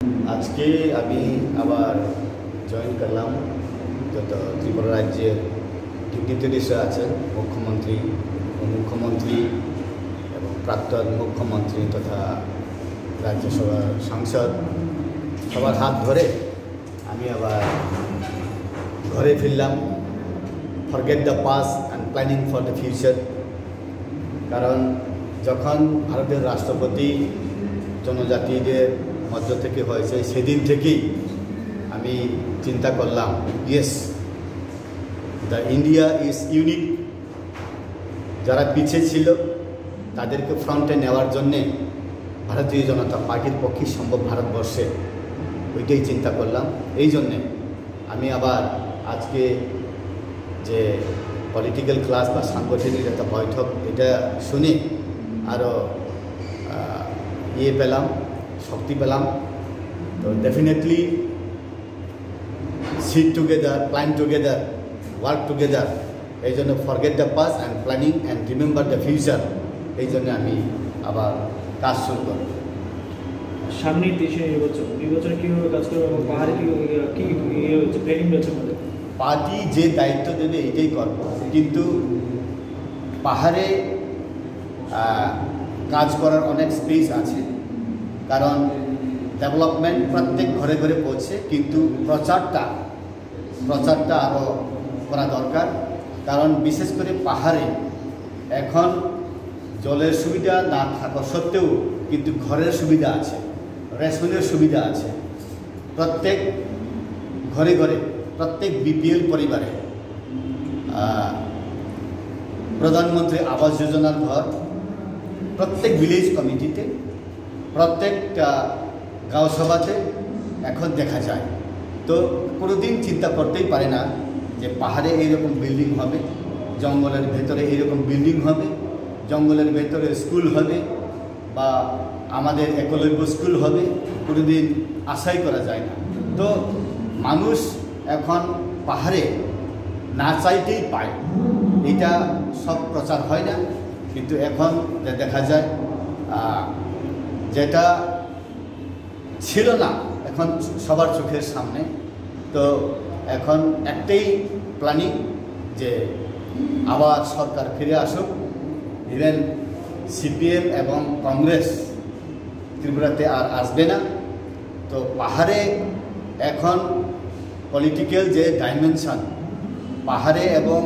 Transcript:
आज के আমি আবার জয়েন করলাম যত ত্রিপুরা রাজ্যের ডিগনিটারিজরা আছেন মুখ্যমন্ত্রী উপমুখ্যমন্ত্রী এবং প্রাক্তন মুখ্যমন্ত্রী তথা রাজ্যসভার সাংসদ সবার হাত ধরে আমি আবার ঘরে ফিরলাম। Forget the past and planning for the future. কারণ যখন ভারতের রাষ্ট্রপতি জনজাতিদের মধ্য থেকে হয়েছে সেদিন থেকেই আমি চিন্তা করলাম, yes, the India is unique. যারা পিছিয়ে ছিল তাদেরকে ফ্রন্টে নেওয়ার জন্যে ভারতীয় জনতা পার্টির পক্ষে সম্ভব ভারতবর্ষে, ওইটাই চিন্তা করলাম। এই জন্যে আমি আবার আজকে যে পলিটিক্যাল ক্লাস বা সাংগঠনিক একটা বৈঠক এটা শুনে আরও পেলাম, শক্তি পেলাম। তো definitely sit together, plan together, work together. এই জন্য forget the past and planning and remember the future, এই জন্য আমি আবার কাজ শুরু করব। সামনে দেশে নির্বাচনে কীভাবে কাজ করবে এবং পাহাড়ে কী হচ্ছে প্ল্যানিং রয়েছে আমাদের? পার্টি যে দায়িত্ব দেবে এটাই করব, কিন্তু পাহাড়ে কাজ করার অনেক স্পেস আছে। কারণ ডেভেলপমেন্ট প্রত্যেক ঘরে ঘরে পৌঁছে, কিন্তু প্রচারটা আরও করা দরকার। কারণ বিশেষ করে পাহাড়ে এখন জলের সুবিধা না থাকা সত্ত্বেও কিন্তু ঘরের সুবিধা আছে, রেশনের সুবিধা আছে। প্রত্যেক ঘরে ঘরে, প্রত্যেক বিপিএল পরিবারে প্রধানমন্ত্রী আবাস যোজনার ঘর, প্রত্যেক ভিলেজ কমিটিতে, প্রত্যেকটা গাঁও সভাতে এখন দেখা যায়। তো কোনোদিন চিন্তা করতেই পারে না যে পাহাড়ে এইরকম বিল্ডিং হবে, জঙ্গলের ভেতরে এইরকম বিল্ডিং হবে, জঙ্গলের ভেতরে স্কুল হবে বা আমাদের একলব্য স্কুল হবে, কোনোদিন আশাই করা যায় না। তো মানুষ এখন পাহাড়ে না চাইতেই পায়। এটা সব প্রচার হয় না, কিন্তু এখন দেখা যায় যেটা ছিল না এখন সবার চোখের সামনে। তো এখন একটাই প্ল্যানিং যে আবার সরকার ফিরে আসুক। ইভেন সিপিএম এবং কংগ্রেস ত্রিপুরাতে আর আসবে না। তো পাহাড়ে এখন পলিটিক্যাল যে ডাইমেনশন, পাহাড়ে এবং